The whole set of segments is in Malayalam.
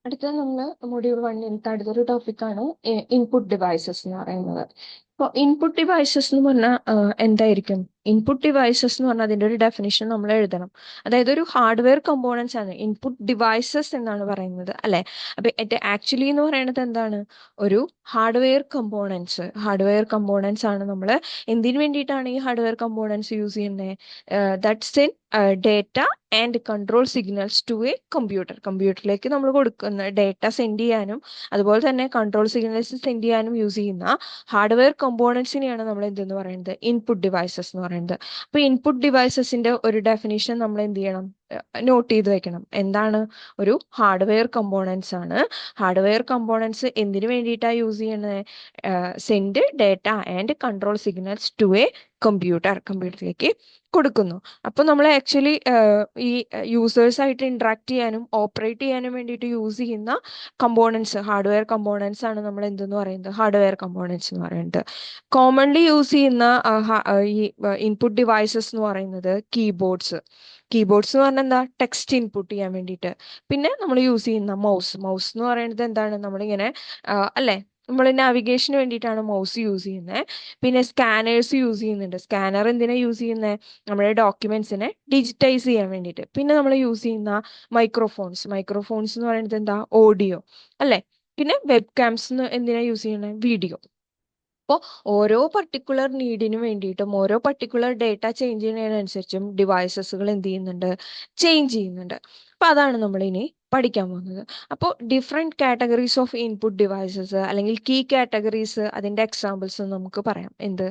അടുത്തത് നമ്മൾ മൊഡ്യൂൾ 1 അടുത്തൊരു ടോപ്പിക്കാണ് ഇൻപുട്ട് ഡിവൈസസ് എന്ന് പറയുന്നത്. ഇപ്പോൾ ഇൻപുട്ട് ഡിവൈസസ് എന്ന് പറഞ്ഞാൽ എന്തായിരിക്കും? ഇൻപുട്ട് ഡിവൈസസ് എന്ന് പറഞ്ഞാൽ അതിന്റെ ഒരു ഡെഫിനിഷൻ നമ്മൾ എഴുതണം. അതായത് ഒരു ഹാർഡ്വെയർ കമ്പോണൻസ് ആണ് ഇൻപുട്ട് ഡിവൈസസ് എന്നാണ് പറയുന്നത്, അല്ലെ? അപ്പൊ ആക്ച്വലി എന്ന് പറയുന്നത് എന്താണ്? ഒരു ഹാർഡ്വെയർ കമ്പോണൻസ് ആണ് നമ്മൾ. എന്തിനു വേണ്ടിയിട്ടാണ് ഈ ഹാർഡ്വെയർ കമ്പോണൻസ് യൂസ് ചെയ്യുന്നത്? That's in data and control signals to a കമ്പ്യൂട്ടറിലേക്ക് നമ്മൾ കൊടുക്കുന്ന ഡേറ്റ സെൻഡ് ചെയ്യാനും അതുപോലെ തന്നെ കൺട്രോൾ സിഗ്നൽസ് സെൻഡ് ചെയ്യാനും യൂസ് ചെയ്യുന്ന ഹാർഡ്വെയർ കമ്പോണൻസിനെയാണ് നമ്മൾ എന്തെന്ന് പറയുന്നത്? ഇൻപുട്ട് ഡിവൈസസ് എന്ന് പറയുന്നത്. അപ്പൊ ഇൻപുട്ട് ഡിവൈസസിന്റെ ഒരു ഡെഫിനിഷൻ നമ്മൾ എന്ത് ചെയ്യണം? നോട്ട് ചെയ്ത് വെക്കണം. എന്താണ്? ഒരു ഹാർഡ്വെയർ കമ്പോണൻസ് ആണ്. ഹാർഡ്വെയർ കമ്പോണൻസ് എന്തിനു വേണ്ടിയിട്ടാണ് യൂസ് ചെയ്യണത്? Send data and control signals to a കമ്പ്യൂട്ടറിലേക്ക് കൊടുക്കുന്നു. അപ്പൊ നമ്മൾ ആക്ച്വലി ഈ യൂസേഴ്സ് ആയിട്ട് ഇന്ററാക്ട് ചെയ്യാനും ഓപ്പറേറ്റ് ചെയ്യാനും വേണ്ടിയിട്ട് യൂസ് ചെയ്യുന്ന ഹാർഡ്വെയർ കമ്പോണൻസ് ആണ് നമ്മൾ എന്തെന്ന് പറയുന്നത്? ഹാർഡ്വെയർ കമ്പോണൻസ് എന്ന് പറയുന്നത്. കോമൺലി യൂസ് ചെയ്യുന്ന ഈ ഇൻപുട്ട് ഡിവൈസസ് എന്ന് പറയുന്നത് കീബോർഡ്സ് എന്ന് പറഞ്ഞാൽ എന്താ? ടെക്സ്റ്റ് ഇൻപുട്ട് ചെയ്യാൻ വേണ്ടിയിട്ട്. പിന്നെ നമ്മൾ യൂസ് ചെയ്യുന്ന മൗസ് എന്ന് പറയുന്നത് എന്താണ്? നമ്മളിങ്ങനെ അല്ലെ, നമ്മൾ നാവിഗേഷന് വേണ്ടിയിട്ടാണ് മൗസ് യൂസ് ചെയ്യുന്നത്. പിന്നെ സ്കാനേഴ്സ് യൂസ് ചെയ്യുന്നുണ്ട്. സ്കാനർ എന്തിനാ യൂസ് ചെയ്യുന്നത്? നമ്മുടെ ഡോക്യുമെന്റ്സിനെ ഡിജിറ്റൈസ് ചെയ്യാൻ വേണ്ടിയിട്ട്. പിന്നെ നമ്മൾ യൂസ് ചെയ്യുന്ന മൈക്രോഫോൺസ് എന്ന് പറയുന്നത് എന്താ? ഓഡിയോ, അല്ലെ? പിന്നെ വെബ് ക്യാംസ് എന്തിനാ യൂസ് ചെയ്യുന്നത്? വീഡിയോ. അപ്പോൾ ഓരോ പർട്ടിക്കുലർ നീഡിന് വേണ്ടിയിട്ടും ഓരോ പർട്ടിക്കുലർ ഡേറ്റ ചേഞ്ച് ചെയ്യുന്നതിനനുസരിച്ചും ഡിവൈസസുകൾ എന്ത് ചെയ്യുന്നുണ്ട്? ചേഞ്ച് ചെയ്യുന്നുണ്ട്. അപ്പൊ അതാണ് നമ്മൾ ഇനി പഠിക്കാൻ പോകുന്നത്. അപ്പോൾ different categories of input devices അല്ലെങ്കിൽ കീ കാറ്റഗറീസ്, അതിന്റെ എക്സാമ്പിൾസ് നമുക്ക് പറയാം. എന്ത്?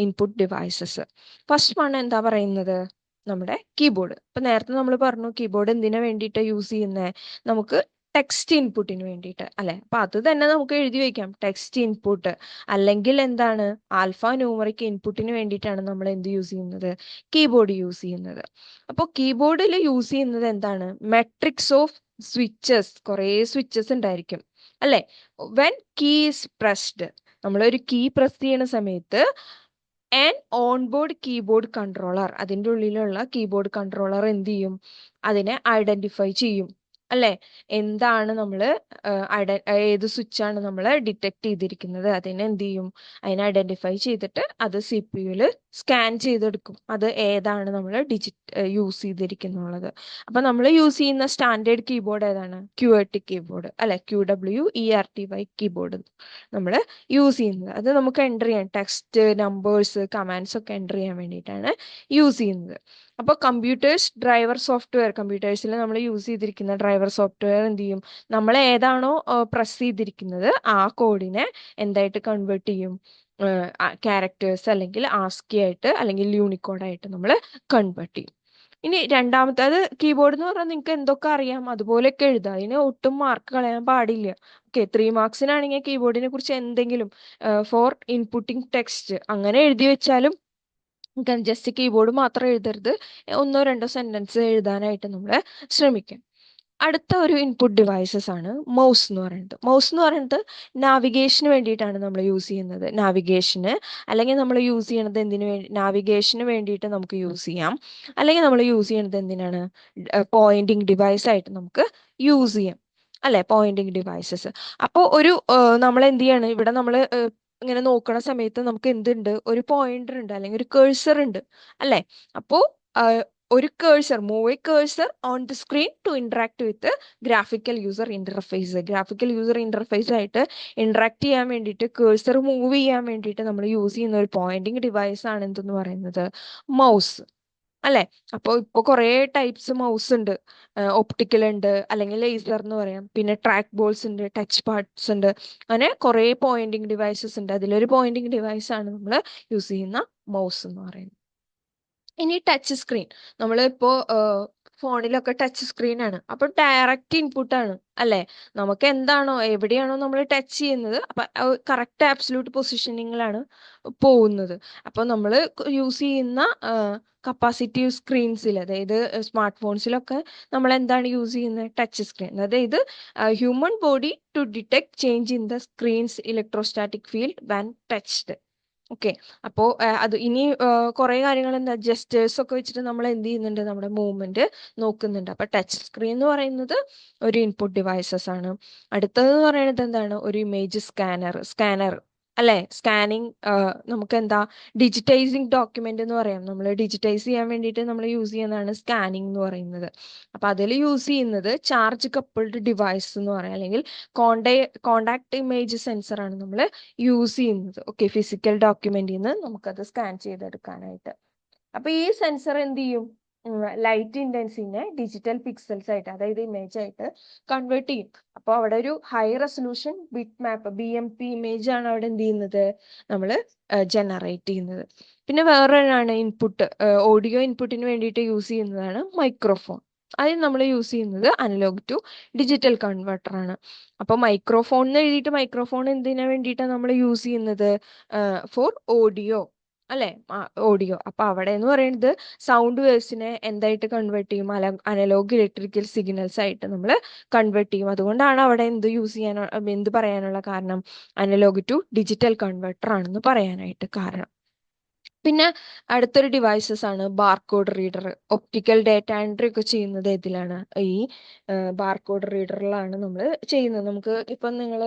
Input devices. ഫസ്റ്റ് വൺ എന്താ പറയുന്നത്? നമ്മുടെ കീബോർഡ്. ഇപ്പൊ നേരത്തെ നമ്മൾ പറഞ്ഞു കീബോർഡ് എന്തിനു വേണ്ടിയിട്ട് യൂസ് ചെയ്യുന്നത്? നമുക്ക് ടെക്സ്റ്റ് ഇൻപുട്ടിന് വേണ്ടിയിട്ട്, അല്ലെ? അപ്പൊ അത് തന്നെ നമുക്ക് എഴുതി വെക്കാം, ടെക്സ്റ്റ് ഇൻപുട്ട്. അല്ലെങ്കിൽ എന്താണ്? ആൽഫ ന്യൂമറിക് ഇൻപുട്ടിന് വേണ്ടിയിട്ടാണ് നമ്മൾ എന്ത് യൂസ് ചെയ്യുന്നത്? കീബോർഡ് യൂസ് ചെയ്യുന്നത്. അപ്പോൾ കീബോർഡിൽ യൂസ് ചെയ്യുന്നത് എന്താണ്? മെട്രിക്സ് ഓഫ് സ്വിച്ചസ്, കുറേ സ്വിച്ചസ് ഉണ്ടായിരിക്കും, അല്ലെ? വെൻ കീ ഈസ് പ്രസ്ഡ്, നമ്മളൊരു കീ പ്രസ് ചെയ്യുന്ന സമയത്ത് ആൻഡ് ഓൺബോർഡ് കീബോർഡ് കൺട്രോളർ, അതിൻ്റെ ഉള്ളിലുള്ള കീബോർഡ് കൺട്രോളർ എന്ത് ചെയ്യും? അതിനെ ഐഡന്റിഫൈ ചെയ്യും, അല്ലെ? എന്താണ് നമ്മൾ ഏത് സ്വിച്ചാണ് നമ്മൾ ഡിറ്റക്ട് ചെയ്തിരിക്കുന്നത്, അതിനെ എന്ത് ചെയ്യും? അതിനെ ഐഡന്റിഫൈ ചെയ്തിട്ട് അത് CPU സ്കാൻ ചെയ്തെടുക്കും, അത് ഏതാണ് നമ്മൾ യൂസ് ചെയ്തിരിക്കുന്നുള്ളത്. അപ്പൊ നമ്മൾ യൂസ് ചെയ്യുന്ന സ്റ്റാൻഡേർഡ് കീബോർഡ് ഏതാണ്? QWERTY കീബോർഡ്, അല്ലെ? QWERTY കീബോർഡ് നമ്മൾ യൂസ് ചെയ്യുന്നത്. അത് നമുക്ക് എൻ്റർ ചെയ്യാൻ, ടെക്സ്റ്റ്, നമ്പേഴ്സ്, കമാൻഡ്സ് ഒക്കെ എൻ്റർ ചെയ്യാൻ വേണ്ടിയിട്ടാണ് യൂസ് ചെയ്യുന്നത്. അപ്പോൾ കമ്പ്യൂട്ടേഴ്സിൽ നമ്മൾ യൂസ് ചെയ്തിരിക്കുന്ന ഡ്രൈവർ സോഫ്റ്റ്വെയർ എന്ത് ചെയ്യും? നമ്മൾ ഏതാണോ പ്രസ് ചെയ്തിരിക്കുന്നത് ആ കോഡിനെ എന്തായിട്ട് കൺവേർട്ട് ചെയ്യും? ക്യാരക്ടേഴ്സ് അല്ലെങ്കിൽ ആസ്കി ആയിട്ട് അല്ലെങ്കിൽ യൂണിക്കോഡായിട്ട് നമ്മൾ കൺവേർട്ട് ചെയ്യും. ഇനി രണ്ടാമത്തെ, അത് കീബോർഡ് എന്ന് പറഞ്ഞാൽ നിങ്ങൾക്ക് എന്തൊക്കെ അറിയാം അതുപോലെയൊക്കെ എഴുതാം, അതിന് ഒട്ടും മാർക്ക് കളയാൻ പാടില്ല. ഓക്കെ, 3 മാർക്സിനാണെങ്കിൽ കീബോർഡിനെ കുറിച്ച് എന്തെങ്കിലും ഫോർ ഇൻപുട്ടിംഗ് ടെക്സ്റ്റ് അങ്ങനെ എഴുതി വെച്ചാലും ജസ്റ്റ് കീബോർഡ് മാത്രം എഴുതരുത്, ഒന്നോ രണ്ടോ സെന്റൻസ് എഴുതാനായിട്ട് നമ്മൾ ശ്രമിക്കാം. അടുത്ത ഒരു ഇൻപുട്ട് ഡിവൈസസ് ആണ് മൗസ് എന്ന് പറയുന്നത്. മൗസ് എന്ന് പറയുന്നത് നാവിഗേഷന് വേണ്ടിയിട്ടാണ് നമ്മൾ യൂസ് ചെയ്യുന്നത്. നാവിഗേഷന് അല്ലെങ്കിൽ നമ്മൾ യൂസ് ചെയ്യണത് എന്തിനു വേണ്ടി? നാവിഗേഷന് വേണ്ടിയിട്ട് നമുക്ക് യൂസ് ചെയ്യാം. അല്ലെങ്കിൽ നമ്മൾ യൂസ് ചെയ്യണത് എന്തിനാണ്? പോയിന്റിംഗ് ഡിവൈസ് ആയിട്ട് നമുക്ക് യൂസ് ചെയ്യാം, അല്ലെ? Pointing devices. അപ്പോൾ ഒരു നമ്മൾ എന്ത് ചെയ്യാണ് ഇവിടെ? നമ്മൾ ഇങ്ങനെ നോക്കണ സമയത്ത് നമുക്ക് എന്തുണ്ട്? ഒരു പോയിന്റർ ഉണ്ട് അല്ലെങ്കിൽ ഒരു കേഴ്സർ ഉണ്ട്, അല്ലെ? അപ്പോൾ ഒരു move a cursor on the screen to interact with graphical user interface ആയിട്ട് ഇന്ററാക്ട് ചെയ്യാൻ വേണ്ടിയിട്ട്, കേഴ്സർ മൂവ് ചെയ്യാൻ വേണ്ടിയിട്ട് നമ്മൾ യൂസ് ചെയ്യുന്ന ഒരു പോയിന്റിംഗ് ഡിവൈസ് ആണ് എന്തെന്ന് പറയുന്നത്? മൗസ്, അല്ലെ? അപ്പോൾ ഇപ്പോൾ കുറേ ടൈപ്സ് മൗസ് ഉണ്ട്. ഒപ്റ്റിക്കൽ ഉണ്ട്, അല്ലെങ്കിൽ ലേസർ എന്ന് പറയാം. പിന്നെ ട്രാക്ക് ബോൾസ് ഉണ്ട്, ടച്ച് പാഡ്സ് ഉണ്ട്. അങ്ങനെ കുറേ പോയിന്റിംഗ് ഡിവൈസസ് ഉണ്ട്. അതിലൊരു പോയിന്റിംഗ് ഡിവൈസ് ആണ് നമ്മൾ യൂസ് ചെയ്യുന്ന മൗസ് എന്ന് പറയുന്നത്. ഇനി ടച്ച് സ്ക്രീൻ. നമ്മളിപ്പോ ഫോണിലൊക്കെ ടച്ച് സ്ക്രീൻ ആണ്, അപ്പൊ ഡയറക്റ്റ് ഇൻപുട്ട് ആണ്, അല്ലെ? നമുക്ക് എന്താണോ എവിടെയാണോ നമ്മൾ ടച്ച് ചെയ്യുന്നത് അപ്പൊ കറക്റ്റ് ആബ്സല്യൂട്ട് പൊസിഷനിങ്ങിലാണ് പോകുന്നത്. അപ്പൊ നമ്മൾ യൂസ് ചെയ്യുന്ന കപ്പാസിറ്റീവ് സ്ക്രീൻസിൽ, അതായത് സ്മാർട്ട് ഫോൺസിലൊക്കെ നമ്മൾ എന്താണ് യൂസ് ചെയ്യുന്നത്? Touch screen. അതായത് human body to detect change in the screen's electrostatic field when touched. Okay. അപ്പോൾ അത് ഇനി കുറേ കാര്യങ്ങൾ എന്താ ജസ്റ്റേഴ്സ് ഒക്കെ വെച്ചിട്ട് നമ്മൾ എന്ത് ചെയ്യുന്നുണ്ട്, നമ്മുടെ മൂവ്മെന്റ് നോക്കുന്നുണ്ട്. അപ്പൊ ടച്ച് സ്ക്രീൻ എന്ന് പറയുന്നത് ഒരു ഇൻപുട്ട് ഡിവൈസസ് ആണ്. അടുത്തത് എന്ന് പറയുന്നത് എന്താണ്, ഒരു ഇമേജ് സ്കാനർ അല്ലെ. സ്കാനിങ്, നമുക്ക് എന്താ ഡിജിറ്റൈസിങ് ഡോക്യുമെന്റ് എന്ന് പറയാം. നമ്മൾ ഡിജിറ്റൈസ് ചെയ്യാൻ വേണ്ടിയിട്ട് നമ്മൾ യൂസ് ചെയ്യുന്നതാണ് സ്കാനിങ് എന്ന് പറയുന്നത്. അപ്പൊ അതിൽ യൂസ് ചെയ്യുന്നത് ചാർജ് കപ്പിൾഡ് ഡിവൈസ് എന്ന് പറയാം, അല്ലെങ്കിൽ കോണ്ടാക്ട് ഇമേജ് സെൻസർ ആണ് നമ്മൾ യൂസ് ചെയ്യുന്നത്. ഓക്കെ, ഫിസിക്കൽ ഡോക്യുമെന്റിൽ നിന്ന് നമുക്കത് സ്കാൻ ചെയ്തെടുക്കാനായിട്ട്. അപ്പൊ ഈ സെൻസർ എന്ത് ചെയ്യും, ലൈറ്റ് ഇന്റൻസിനെ ഡിജിറ്റൽ പിക്സൽസ് ആയിട്ട്, അതായത് ഇമേജ് ആയിട്ട് കൺവേർട്ട് ചെയ്യും. അപ്പോൾ അവിടെ ഒരു ഹൈ റെസൊല്യൂഷൻ ബിറ്റ് മാപ്പ് BMP ഇമേജ് ആണ് അവിടെ എന്ത് ചെയ്യുന്നത്, നമ്മൾ ജനറേറ്റ് ചെയ്യുന്നത്. പിന്നെ വേറൊരാണ് ഇൻപുട്ട്, ഓഡിയോ ഇൻപുട്ടിന് വേണ്ടിയിട്ട് യൂസ് ചെയ്യുന്നതാണ് മൈക്രോഫോൺ. അതിന് നമ്മൾ യൂസ് ചെയ്യുന്നത് അനലോഗ് ടു ഡിജിറ്റൽ കൺവേർട്ടർ ആണ്. അപ്പൊ മൈക്രോഫോൺ എന്ന് എഴുതിയിട്ട് മൈക്രോഫോൺ എന്തിനാ വേണ്ടിയിട്ടാണ് നമ്മൾ യൂസ് ചെയ്യുന്നത്, ഫോർ ഓഡിയോ അല്ലെ, ഓഡിയോ. അപ്പൊ അവിടെ എന്ന് പറയുന്നത് സൗണ്ട് വേവ്സിനെ എന്തായിട്ട് കൺവേർട്ട് ചെയ്യും, അനലോഗ് ഇലക്ട്രിക്കൽ സിഗ്നൽസ് ആയിട്ട് നമ്മൾ കൺവേർട്ട് ചെയ്യും. അതുകൊണ്ടാണ് അവിടെ എന്ത് യൂസ് ചെയ്യാൻ, എന്ത് പറയാനുള്ള കാരണം, അനലോഗ് ടു ഡിജിറ്റൽ കൺവേർട്ടർ ആണെന്ന് പറയാനായിട്ട് കാരണം. പിന്നെ അടുത്തൊരു ഡിവൈസസ് ആണ് barcode reader. Optical data entry ഒക്കെ ചെയ്യുന്നത് ഇതിലാണ്, ഈ ബാർകോഡ് റീഡറിലാണ് നമ്മൾ ചെയ്യുന്നത്. നമുക്ക് ഇപ്പം നിങ്ങൾ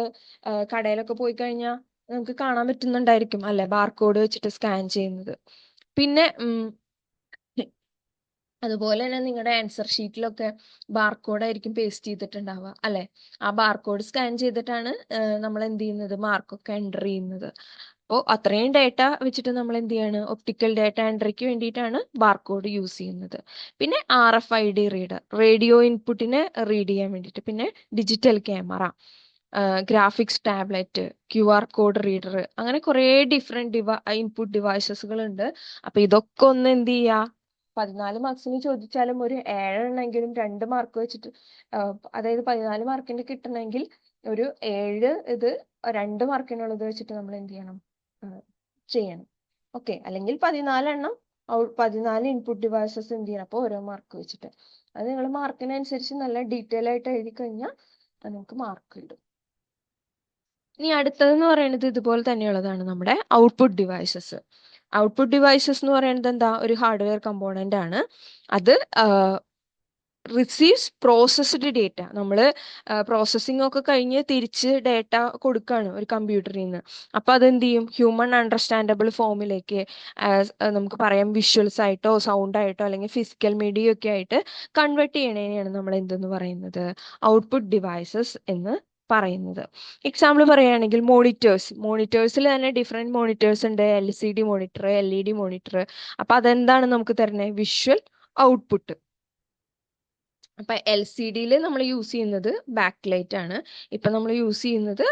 കടയിലൊക്കെ പോയി കഴിഞ്ഞാൽ നമുക്ക് കാണാൻ പറ്റുന്നുണ്ടായിരിക്കും അല്ലെ, ബാർകോഡ് വെച്ചിട്ട് സ്കാൻ ചെയ്യുന്നത്. പിന്നെ അതുപോലെ തന്നെ നിങ്ങളുടെ ആൻസർ ഷീറ്റിലൊക്കെ ബാർകോഡ് ആയിരിക്കും പേസ്റ്റ് ചെയ്തിട്ടുണ്ടാവുക അല്ലെ. ആ ബാർകോഡ് സ്കാൻ ചെയ്തിട്ടാണ് നമ്മൾ എന്ത് ചെയ്യുന്നത്, മാർക്കൊക്കെ എൻ്റർ ചെയ്യുന്നത്. അപ്പോൾ അത്രയും ഡേറ്റ വെച്ചിട്ട് നമ്മൾ എന്ത് ചെയ്യാണ്, ഒപ്റ്റിക്കൽ ഡേറ്റ എൻട്രിക്ക് വേണ്ടിയിട്ടാണ് ബാർകോഡ് യൂസ് ചെയ്യുന്നത്. പിന്നെ RFID റീഡർ, റേഡിയോ ഇൻപുട്ടിനെ റീഡ് ചെയ്യാൻ വേണ്ടിയിട്ട്. പിന്നെ digital camera, graphics tablet, QR code reader, അങ്ങനെ കുറേ ഡിഫറെന്റ് ഇൻപുട്ട് ഡിവൈസസുകൾ ഉണ്ട്. അപ്പൊ ഇതൊക്കെ ഒന്ന് എന്ത് ചെയ്യുക, 14 മാർക്സിന് ചോദിച്ചാലും ഒരു 7 എണ്ണെങ്കിലും 2 മാർക്ക് വെച്ചിട്ട്, അതായത് 14 മാർക്കിന്റെ കിട്ടണമെങ്കിൽ ഒരു 7 ഇത് 2 മാർക്കിനുള്ളത് വെച്ചിട്ട് നമ്മൾ എന്ത് ചെയ്യണം, ചെയ്യണം. ഓക്കെ, അല്ലെങ്കിൽ 14 എണ്ണം 14 ഇൻപുട്ട് ഡിവൈസസ് എന്ത് ചെയ്യണം, അപ്പോൾ ഓരോ മാർക്ക് വെച്ചിട്ട്. അത് നിങ്ങൾ മാർക്കിനനുസരിച്ച് നല്ല ഡീറ്റെയിൽ ആയിട്ട് എഴുതി കഴിഞ്ഞാൽ നിങ്ങൾക്ക് മാർക്ക് കിട്ടും. ഇനി അടുത്തതെന്ന് പറയുന്നത് ഇതുപോലെ തന്നെയുള്ളതാണ്, നമ്മുടെ ഔട്ട്പുട്ട് ഡിവൈസസ്. ഔട്ട്പുട്ട് ഡിവൈസസ് എന്ന് പറയുന്നത് എന്താ, ഒരു ഹാർഡ്വെയർ കമ്പോണന്റ് ആണ്. അത് റിസീവ്സ് പ്രോസസ്ഡ് ഡേറ്റ. നമ്മൾ പ്രോസസ്സിംഗ് ഒക്കെ കഴിഞ്ഞ് തിരിച്ച് ഡേറ്റ കൊടുക്കുകയാണ് ഒരു കമ്പ്യൂട്ടറിൽ നിന്ന്. അപ്പൊ അതെന്ത് ചെയ്യും, ഹ്യൂമൺ അണ്ടർസ്റ്റാൻഡബിൾ ഫോമിലേക്ക്, നമുക്ക് പറയാം വിഷ്വൽസ് ആയിട്ടോ സൗണ്ട് ആയിട്ടോ അല്ലെങ്കിൽ ഫിസിക്കൽ മീഡിയ ഒക്കെ ആയിട്ട് കൺവേർട്ട് ചെയ്യണേനെയാണ് നമ്മൾ എന്തെന്ന് പറയുന്നത്, ഔട്ട്പുട്ട് ഡിവൈസസ് എന്ന് പറയുന്നത്. എക്സാമ്പിൾ പറയുകയാണെങ്കിൽ മോണിറ്റേഴ്സിൽ തന്നെ ഡിഫറെന്റ് മോണിറ്റേഴ്സ് ഉണ്ട്, LCD മോണിറ്റർ, LED മോണിറ്റർ. അപ്പൊ അതെന്താണ് നമുക്ക് തരുന്നത്, വിഷ്വൽ ഔട്ട്പുട്ട്. അപ്പൊ LCDയിൽ നമ്മൾ യൂസ് ചെയ്യുന്നത് ബാക്ക് ലൈറ്റ് ആണ്. ഇപ്പൊ നമ്മൾ യൂസ് ചെയ്യുന്നത്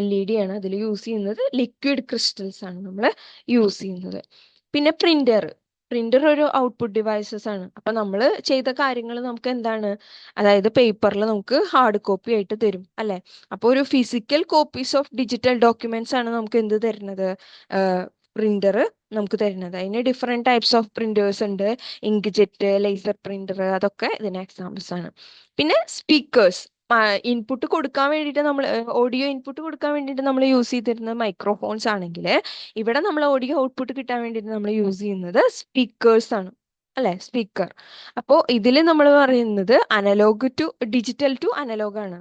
LED ആണ്. അതിൽ യൂസ് ചെയ്യുന്നത് ലിക്വിഡ് ക്രിസ്റ്റൽസ് ആണ് നമ്മൾ യൂസ് ചെയ്യുന്നത്. പിന്നെ പ്രിന്റർ ഒരു ഔട്ട്പുട്ട് ഡിവൈസസ് ആണ്. അപ്പൊ നമ്മൾ ചെയ്ത കാര്യങ്ങൾ നമുക്ക് എന്താണ്, അതായത് പേപ്പറിൽ നമുക്ക് ഹാർഡ് കോപ്പി ആയിട്ട് തരും അല്ലെ. അപ്പൊ ഒരു physical copies of digital documents ആണ് നമുക്ക് എന്ത് തരുന്നത്, പ്രിന്റർ നമുക്ക് തരുന്നത്. അതിന് ഡിഫറെന്റ് ടൈപ്സ് ഓഫ് പ്രിന്റേഴ്സ് ഉണ്ട്, ഇങ്ക് ജെറ്റ്, ലേസർ പ്രിന്റർ, അതൊക്കെ ഇതിന് എക്സാമ്പിൾസ് ആണ്. പിന്നെ സ്പീക്കേഴ്സ്, ഇൻപുട്ട് കൊടുക്കാൻ വേണ്ടിയിട്ട് നമ്മൾ, ഓഡിയോ ഇൻപുട്ട് കൊടുക്കാൻ വേണ്ടിയിട്ട് നമ്മൾ യൂസ് ചെയ്തിരുന്ന മൈക്രോഫോൺസ് ആണെങ്കിൽ, ഇവിടെ നമ്മൾ ഓഡിയോ ഔട്ട്പുട്ട് കിട്ടാൻ വേണ്ടിയിട്ട് നമ്മൾ യൂസ് ചെയ്യുന്നത് സ്പീക്കേഴ്സ് ആണ് അല്ലെ, സ്പീക്കർ. അപ്പോൾ ഇതിൽ നമ്മൾ പറയുന്നത് ഡിജിറ്റൽ ടു അനലോഗ് ആണ്.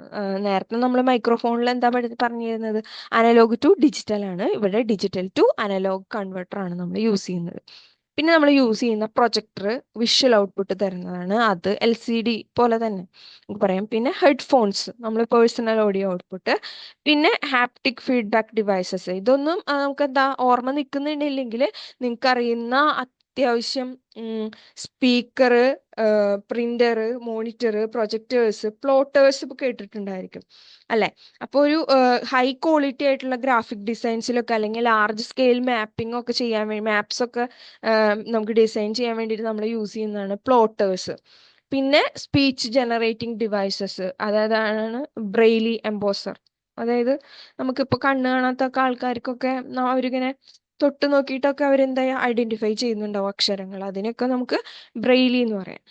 നേരത്തെ നമ്മൾ മൈക്രോഫോണിൽ എന്താ പറഞ്ഞിരുന്നത്, അനലോഗ് ടു ഡിജിറ്റൽ ആണ്. ഇവിടെ ഡിജിറ്റൽ ടു അനലോഗ് കൺവേർട്ടർ ആണ് നമ്മൾ യൂസ് ചെയ്യുന്നത്. പിന്നെ നമ്മൾ യൂസ് ചെയ്യുന്ന പ്രൊജക്ടർ വിഷ്വൽ ഔട്ട്പുട്ട് തരുന്നതാണ്, അത് LCD പോലെ തന്നെ നമുക്ക് പറയാം. പിന്നെ ഹെഡ്ഫോൺസ്, നമ്മൾ പേഴ്സണൽ ഓഡിയോ ഔട്ട്പുട്ട്. പിന്നെ ഹാപ്റ്റിക് ഫീഡ്ബാക്ക് ഡിവൈസസ്. ഇതൊന്നും നമുക്ക് എന്താ ഓർമ്മ നിൽക്കുന്നുണ്ടെങ്കിൽ നിങ്ങൾക്ക് അറിയുന്ന അത്യാവശ്യം speaker, printer, monitor, projectors, plotters ഒക്കെ കേട്ടിട്ടുണ്ടായിരിക്കും അല്ലെ. അപ്പോൾ ഒരു ഹൈ ക്വാളിറ്റി ആയിട്ടുള്ള ഗ്രാഫിക് ഡിസൈൻസിലൊക്കെ അല്ലെങ്കിൽ ലാർജ് സ്കെയിൽ മാപ്പിംഗ് ഒക്കെ ചെയ്യാൻ വേണ്ടി, മാപ്സ് ഒക്കെ നമുക്ക് ഡിസൈൻ ചെയ്യാൻ വേണ്ടിയിട്ട് നമ്മൾ യൂസ് ചെയ്യുന്നതാണ് പ്ലോട്ടേഴ്സ്. പിന്നെ സ്പീച്ച് ജനറേറ്റിംഗ് ഡിവൈസസ്, അതായതാണ് ബ്രെയിലി എംബോസർ. അതായത് നമുക്കിപ്പോൾ കണ്ണ് കാണാത്ത ആൾക്കാർക്കൊക്കെ അവരിങ്ങനെ തൊട്ട് നോക്കിയിട്ടൊക്കെ അവരെന്താ ഐഡന്റിഫൈ ചെയ്യുന്നുണ്ടാവും അക്ഷരങ്ങൾ, അതിനൊക്കെ നമുക്ക് ബ്രെയിലി എന്ന് പറയാം.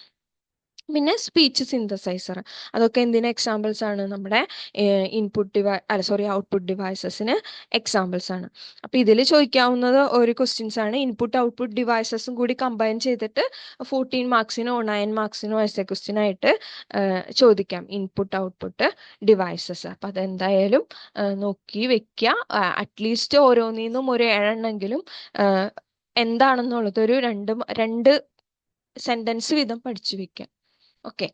പിന്നെ സ്പീച്ച് സിന്തസൈസർ, അതൊക്കെ എന്തിന് എക്സാമ്പിൾസ് ആണ്? നമ്മുടെ ഔട്ട്പുട്ട് ഡിവൈസസിന് എക്സാമ്പിൾസ് ആണ്. അപ്പൊ ഇതിൽ ചോദിക്കാവുന്നത് ഒരു ക്വസ്റ്റ്യൻസ് ആണ്. ഇൻപുട്ട് ഔട്ട്പുട്ട് ഡിവൈസസും കൂടി കമ്പൈൻ ചെയ്തിട്ട് 14 മാർക്സിനോ 9 മാർക്സിനോ എസ് എ ക്വസ്റ്റ്യൻ ആയിട്ട് ചോദിക്കാം, ഇൻപുട്ട് ഔട്ട്പുട്ട് ഡിവൈസസ്. അപ്പൊ അതെന്തായാലും നോക്കി വെക്കുക. അറ്റ്ലീസ്റ്റ് ഓരോന്നിന്നും ഒരു 7 എണ്ണെങ്കിലും എന്താണെന്നുള്ളത് ഒരു രണ്ട് സെന്റൻസ് വീതം പഠിച്ചു വെക്കാം. ഓക്കെ.